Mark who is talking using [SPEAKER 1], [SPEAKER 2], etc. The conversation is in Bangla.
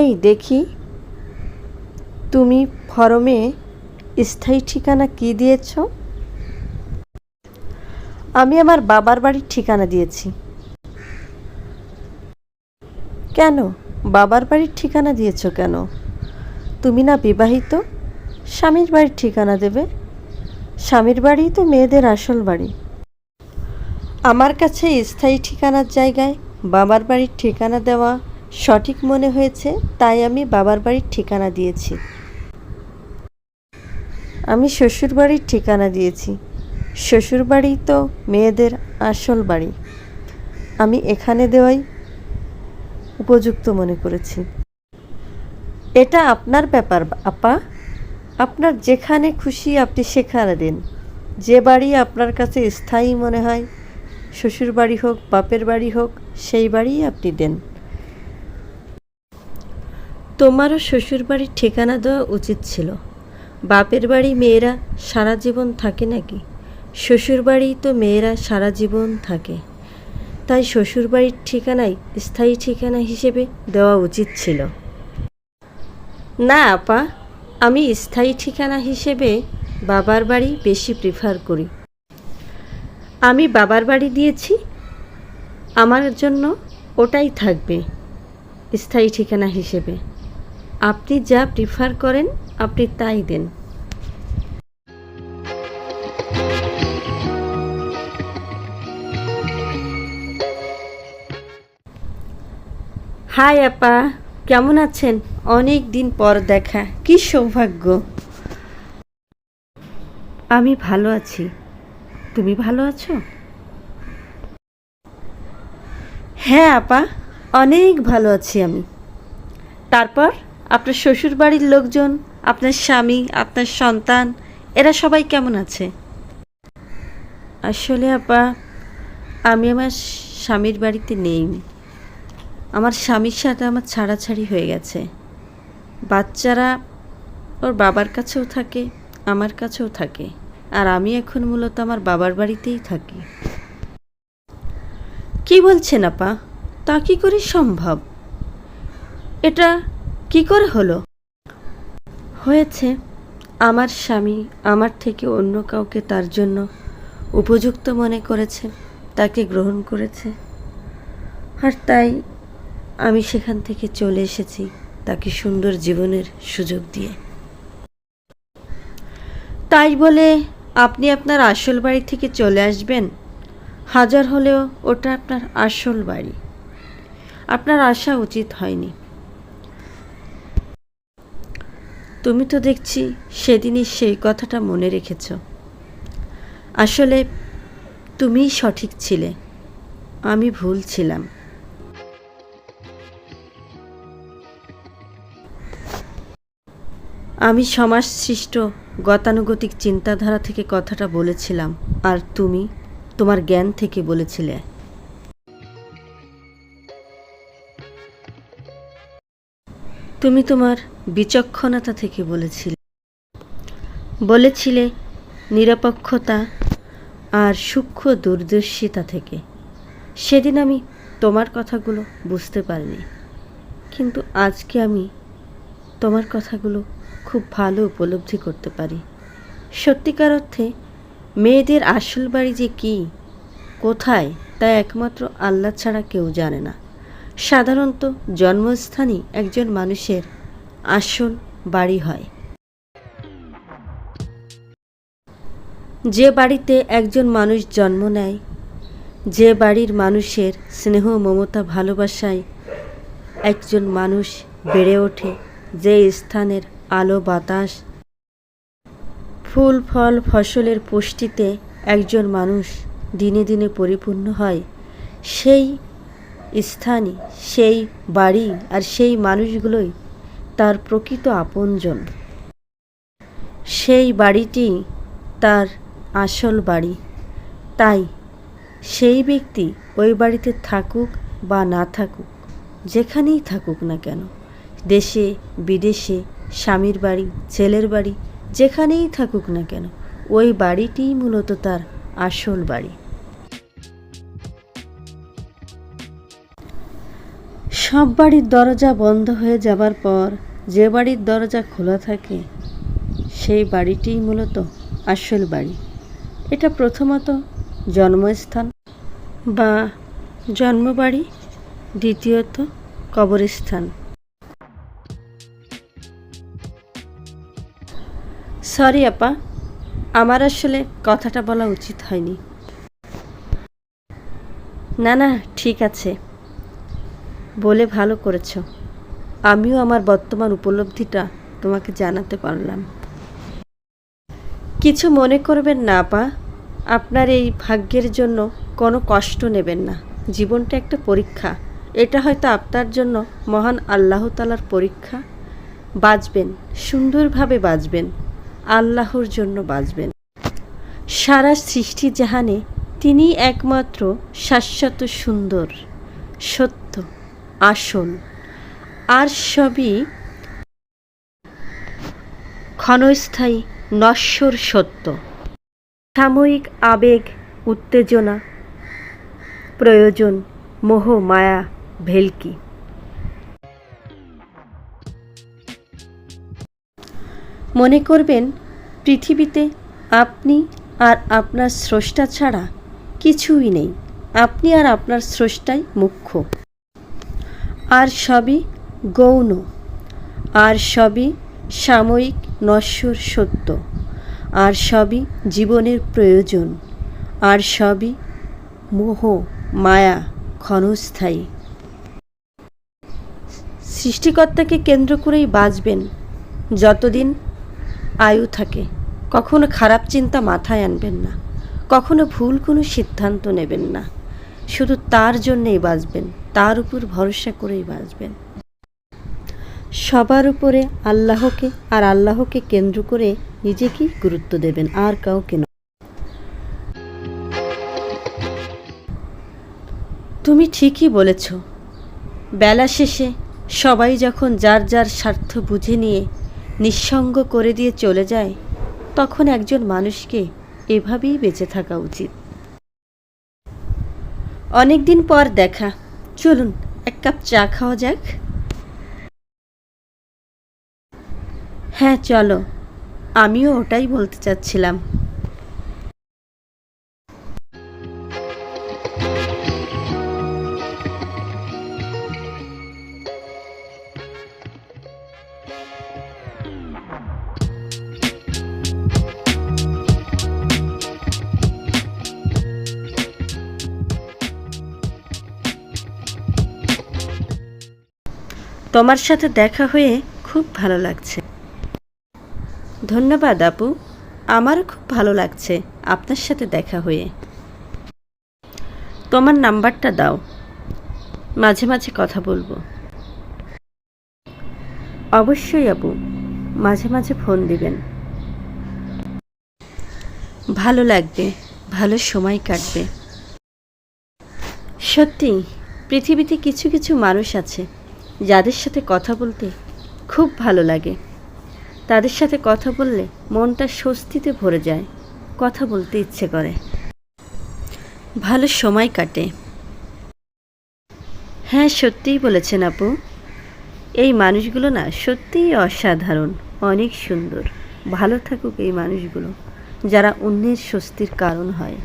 [SPEAKER 1] এই দেখি, তুমি ফর্মে স্থায়ী ঠিকানা কি দিয়েছ? আমি আমার বাবার বাড়ির ঠিকানা দিয়েছি। কেন বাবার বাড়ির ঠিকানা দিয়েছ কেন? তুমি না বিবাহিত? স্বামীর বাড়ির ঠিকানা দেবে। স্বামীর বাড়ি তো মেয়েদের আসল বাড়ি। আমার কাছে স্থায়ী ঠিকানার জায়গায় বাবার বাড়ির ঠিকানা দেওয়া সঠিক মনে হয়েছে, তাই আমি বাবার বাড়ির ঠিকানা দিয়েছি। আমি শ্বশুর বাড়ির ঠিকানা দিয়েছি। শ্বশুর বাড়ি তো মেয়েদের আসল বাড়ি। আমি এখানে দেওয়াই উপযুক্ত মনে করেছি। এটা আপনার ব্যাপার আপা, আপনার যেখানে খুশি আপনি সেখানে দিন। যে বাড়ি আপনার কাছে স্থায়ী মনে হয়, শ্বশুর বাড়ি হোক বাপের বাড়ি হোক, সেই বাড়িই আপনি দেন। তোমারও শ্বশুর বাড়ির ঠিকানা দেওয়া উচিত ছিল। বাপের বাড়ি মেয়েরা সারা জীবন থাকে নাকি? শ্বশুর বাড়ি তো মেয়েরা সারা জীবন থাকে, তাই শ্বশুর বাড়ির ঠিকানাই স্থায়ী ঠিকানা হিসেবে দেওয়া উচিত ছিল। না আপা, আমি স্থায়ী ঠিকানা হিসেবে বাবার বাড়ি বেশি প্রিফার করি। আমি বাবার বাড়ি দিয়েছি, আমার জন্য ওটাই থাকবে স্থায়ী ঠিকানা হিসেবে। আপনি যা প্রিফার করেন আপনি তাই দেন। হাই আপা, কেমন আছেন? অনেক দিন পর দেখা, কি সৌভাগ্য। আমি ভালো আছি, তুমি ভালো আছো? হ্যাঁ আপা, অনেক ভালো আছি আমি। তারপর আপনার শ্বশুর বাড়ির লোকজন, আপনার স্বামী, আপনার সন্তান, এরা সবাই কেমন আছে? আসলে আপা, আমি আমার স্বামীর বাড়িতে নেই। আমার স্বামীর সাথে আমার ছাড়াছাড়ি হয়ে গেছে। বাচ্চারা ওর বাবার কাছেও থাকে, আমার কাছেও থাকে, আর আমি এখন মূলত আমার বাবার বাড়িতেই থাকি। কি বলছেন আপা? তা কি করে সম্ভব? এটা কি করে হলো? হয়েছে, আমার স্বামী আমার থেকে অন্য কাউকে তার জন্য উপযুক্ত মনে করেছে, তাকে গ্রহণ করেছে, আর তাই আমি সেখান থেকে চলে এসেছি তাকে সুন্দর জীবনের সুযোগ দিয়ে। তাই বলে আপনি আপনার আসল বাড়ি থেকে চলে আসবেন? হাজার হলেও ওটা আপনার আসল বাড়ি। আপনার আসা উচিত হয়নি। তুমি তো দেখছি সেদিনই সেই কথাটা মনে রেখেছ। আসলে তুমিই সঠিক ছিলে, আমি ভুল ছিলাম। আমি সমাজ সৃষ্ট গতানুগতিক চিন্তাধারা থেকে কথাটা বলেছিলাম, আর তুমি তোমার জ্ঞান থেকে বলেছিলে। তুমি তোমার বিচক্ষণতা থেকে বলেছিলে নিরপেক্ষতা আর সূক্ষ্ম দূরদর্শিতা থেকে। সেদিন আমি তোমার কথাগুলো বুঝতে পারিনি, কিন্তু আজকে আমি তোমার কথাগুলো খুব ভালো উপলব্ধি করতে পারি। সত্যিকার অর্থে মেয়েদের আসল বাড়ি যে কী, কোথায়, তা একমাত্র আল্লাহ ছাড়া কেউ জানে না। সাধারণত জন্মস্থানই একজন মানুষের আসল বাড়ি হয়। যে বাড়িতে একজন মানুষ জন্ম নেয়, যে বাড়ির মানুষের স্নেহ মমতা ভালোবাসায় একজন মানুষ বেড়ে ওঠে, যে স্থানের আলো বাতাস ফুল ফল ফসলের পুষ্টিতে একজন মানুষ দিনে দিনে পরিপূর্ণ হয়, সেই স্থানই, সেই বাড়ি আর সেই মানুষগুলোই তার প্রকৃত আপনজন। সেই বাড়িটি তার আসল বাড়ি। তাই সেই ব্যক্তি ওই বাড়িতে থাকুক বা না থাকুক, যেখানেই থাকুক না কেন, দেশে বিদেশে, স্বামীর বাড়ি ছেলের বাড়ি, যেখানেই থাকুক না কেন, ওই বাড়িটিই মূলত তার আসল বাড়ি। সব বাড়ির দরজা বন্ধ হয়ে যাবার পর যে বাড়ির দরজা খোলা থাকে সেই বাড়িটিই মূলত আসল বাড়ি। এটা প্রথমত জন্মস্থান বা জন্মবাড়ি, দ্বিতীয়ত কবরস্থান। সরি আপা, আমার আসলে কথাটা বলা উচিত হয়নি। না না, ঠিক আছে, বলে ভালো করেছ। আমিও আমার বর্তমান উপলব্ধিটা তোমাকে জানাতে পারলাম। কিছু মনে করবেন না আপা, আপনার এই ভাগ্যের জন্য কোনো কষ্ট নেবেন না। জীবনটা একটা পরীক্ষা, এটা হয়তো আপনার জন্য মহান আল্লাহ তাআলার পরীক্ষা। বাঁচবেন, সুন্দরভাবে বাঁচবেন, আল্লাহর জন্য বাঁচবেন। সারা সৃষ্টি জাহানে তিনি একমাত্র শাশ্বত, সুন্দর, সত্য, আসল, আর সবই ক্ষণস্থায়ী, নশ্বর সত্য। সাময়িক আবেগ, উত্তেজনা, প্রয়োজন, মোহ, মায়া, ভেলকি। মনে করবেন পৃথিবীতে আপনি আর আপনার স্রষ্টা ছাড়া কিছুই নেই। আপনি আর আপনার স্রষ্টাই মুখ্য। আর সবই গৌণ, আর সবই সাময়িক, নশ্বর সত্য, আর সবই জীবনের প্রয়োজন, আর সবই মোহ, মায়া, ক্ষণস্থায়ী। সৃষ্টিকর্তাকে কেন্দ্র করেই বাঁচবেন যতদিন আয়ু থাকে। কখনো খারাপ চিন্তা মাথায় আনবেন না, কখনো ভুল কোনো সিদ্ধান্ত নেবেন না। শুধু তার জন্যেই বাঁচবেন, তার উপর ভরসা করেই বাঁচবেন। সবার উপরে আল্লাহকে, আর আল্লাহকে কেন্দ্র করে নিজেকেই গুরুত্ব দেবেন, আর কাউকে নয়। তুমি ঠিকই বলেছ। বেলা শেষে সবাই যখন যার যার স্বার্থ বুঝে নিয়ে নিঃসঙ্গ করে দিয়ে চলে যায়, তখন একজন মানুষকে এভাবেই বেঁচে থাকা উচিত। অনেক দিন পর দেখা, চলুন এক কাপ চা খাওয়া যাক। হ্যাঁ চলো, আমিও ওটাই বলতে চাচ্ছিলাম। তোমার সাথে দেখা হয়ে খুব ভালো লাগছে। ধন্যবাদ আপু, আমারও খুব ভালো লাগছে আপনার সাথে দেখা হয়ে। তোমার নাম্বারটা দাও, মাঝে মাঝে কথা বলবো। অবশ্যই আপু, মাঝে মাঝে ফোন দিবেন। ভালো লাগবে, ভালো সময় কাটবে। সত্যি পৃথিবীতে কিছু কিছু মানুষ আছে যাদের সাথে কথা বলতে খুব ভালো লাগে। তাদের সাথে কথা বললে মনটা স্বস্তিতে ভরে যায়, কথা বলতে ইচ্ছে করে, ভালো সময় কাটে। হ্যাঁ সত্যিই বলেছেন আপু, এই মানুষগুলো না সত্যিই অসাধারণ, অনেক সুন্দর। ভালো থাকুক এই মানুষগুলো যারা অন্যের স্বস্তির কারণ হয়।